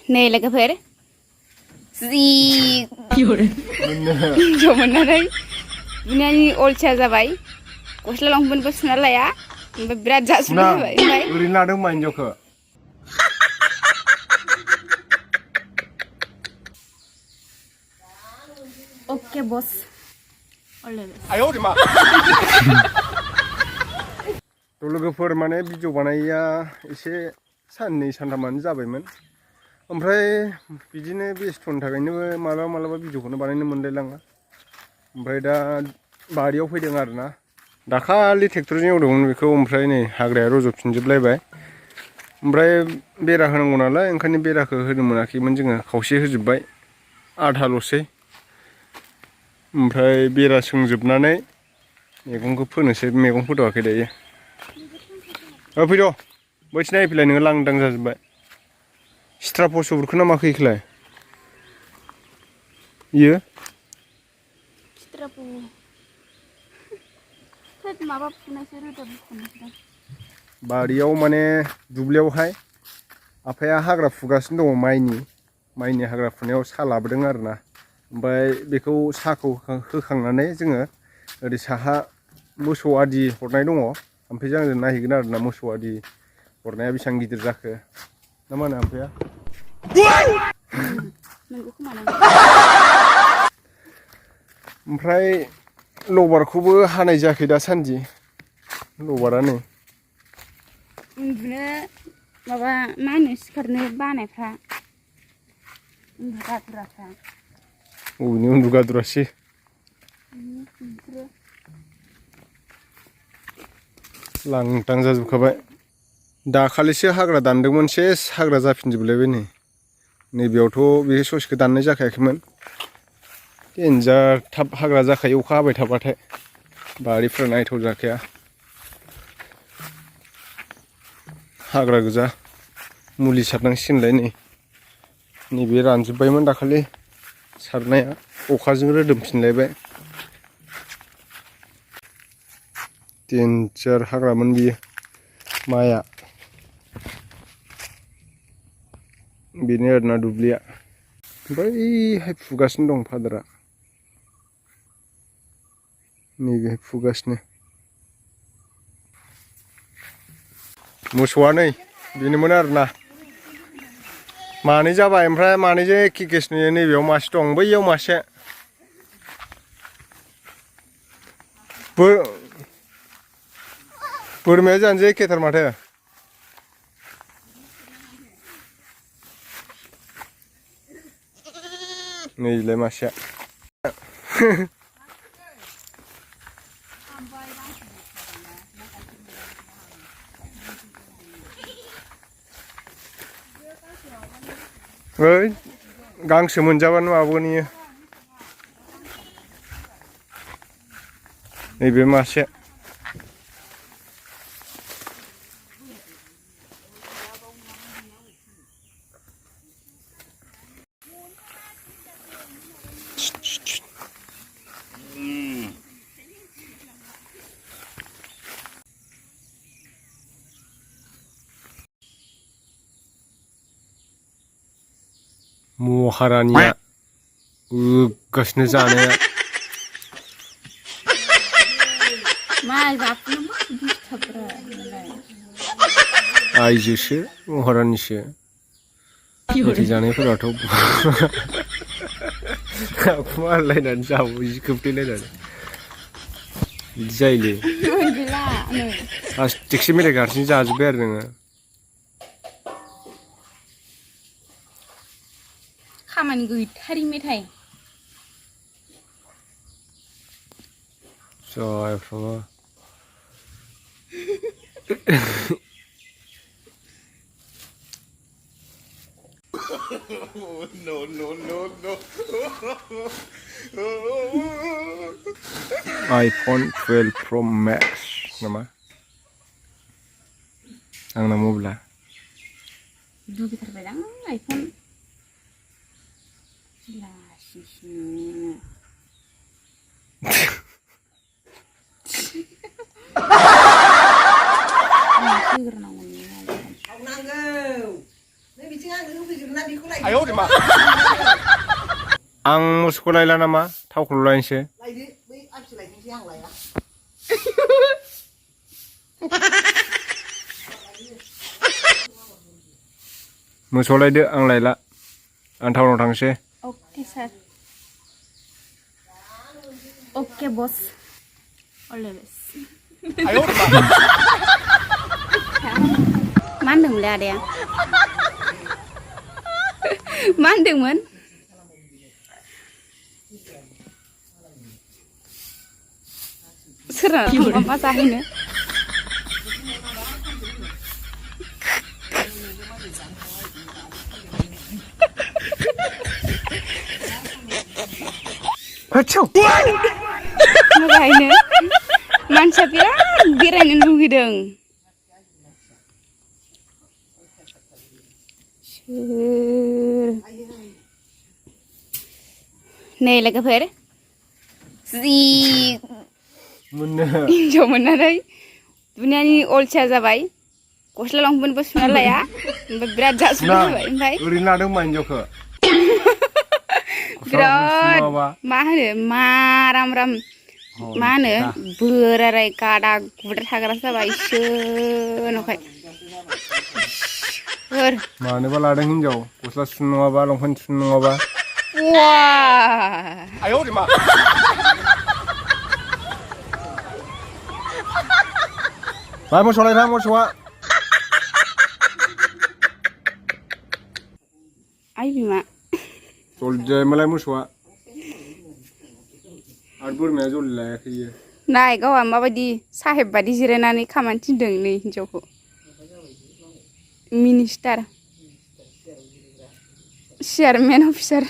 Này là cái phê đấy. Gì? Cho mình ở đây. Mình anh ol cha ra vậy. Có sẽ lòng bên có sna lại á. Mình biết ra sna vậy. Uri na đâu mà nhóc hả? Okay boss. Oleh. Ayo di mana? लोगोफोर माने video बानायया एसे साननै सानथामानो जाबायमोन ओमफ्राय बिदिनो बेस्थ'नि थाखायनो मालाबा भिडिअखौनो बानायनो मोनलायलाङा ओमफ्राय दा बारियाव फैदों आरोना दाखालि ट्रेक्टरजों एवदोंमोन बेखौ ओमफ्राय नै हाग्राया रज'फिनजोबलायबाय ओमफ्राय बेरा होनांगौ नालाय ओंखायनो बेराखौ होनो मोनाखैमोन जोङो खावसे होजोबबाय आधाल'सै ओमफ्राय बेरा सोंजोबनानै मैगंखौ फोनोसै मैगं फोथ'वाखै दायो फैद' बैथिं नायफैलाय नोङो लांदां जाजोब्बाय सिथ्रा पस'फोरखौ ना माखो इखौलाय इयो सिथ्रा माबा फुनायसो रोदा बुखुनायसो बारियाव माने दुब्लियावहाय आफाया हाग्रा फुगासिनो दङ माइनि हाग्रा फुनायाव सा लाबोदों आरोना ओमफ्राय बेखौ साखौ होखांनानै जोङो ओरै साहा मोसौ आदि हरनाय दङ ओमफ्राय जों नायहैगोन आरोना मोसौ आदि हरनाया बेसेबां गिदिर जाखो ना मा होनो आफाया ओमफ्राय लबारखौबो हानाय जायाखै दासान्दि लबारा नै उन्दुनो माबा मा होनो सिखारनो बानायफ्रा उन्दुगादुराफ्रा बबेनि उन्दुगादुरासै लांदां जाजोबखाबाय दाखालिसो हाग्रा दानदोंमोन सेस हाग्रा जाफिनजोबलायबाय नै नैबेयावथ' बे ससेखौ दाननाय जाखायाखैमोन देन्जार थाब हाग्रा जाखायो अखा हाबाय थाबाथाय बारिफ्रा नायथाव जाखाया हाग्रा गोजा मुलि सारनांसिगोनलाय नै नैबे रानजोब्बायमोन दाखालि सारनाया अखाजों रोदोमफिनलायबाय देन्जार हाग्रामोन बियो माइआ बेनो आरोना दुब्लिया बैहाय फुगासिनो दं फादारा नैबेहाय फुगासिनो मोसौआ नै बेनोमोन आरोना मानै जाबाय ओमफ्राय मानैजों एखे केस नुयो नैबेयाव मासे दं बैयाव मासे बोरमाया जानोसै एखेथार माथो नैलाय मासेया ओइ गांसो मोनजाबानो माबागोन इयो नैबे मासे महारानिया गोगासिनो जानाया आइजोसो महारानिसो मेथाइ जानायफोराथ' मारलायनानै जाबावो जि खोबथेलायनानै बिदि जायोलै प्लास्टिकसो मेथाइ हारसिं जाजोब्बाय आरो नोङो खामानि गैथारि मेथाइ जायफ्राबा no iPhone 12 Pro Max nama आंना मबाइला दुगिथारबाय आं आइफन लासिसो आं मोसौखौ लायला नामा थावखौल' लायनोसै मोसौ लायदो आं लायला आं टाउनाव थांसै अके सार अके बस अलवेज मा होनदोंमोनलाय आदाया मा होनदोंमोन सोरना मा जाहैनो मोजाङैनो मानसिया बिराद बेरायनो लुगैदों नै लोगोफोर जि हिनजाव मोननानै दुनियानि अलसिया जाबाय गस्ला लंपेन्टबो सुना लाया ओमफ्राय बिराद जासुना जाबाय ओमफ्राय ओरैनो लादों मा हिनजावखौ बिराद मा होनो माराम राम मा होनो बोराराय गादा गुदा थाग्रा जाबाय नखाय मानोबा लादों हिनजाव गस्ला सुनो नङाबा लंपेन्ट सुनो नङाबा मा मोसौ लायना मोसौआ आइ बिमा जलदिमालाय मोसौआ आरो बोरमाया जलि लायाखै इयो नाय गावहा माबायदि साहेब बादि जिरायनानै खामानि थिनदों नै हिनजावखौ मिनिस्टार चेयारमेन अफिसार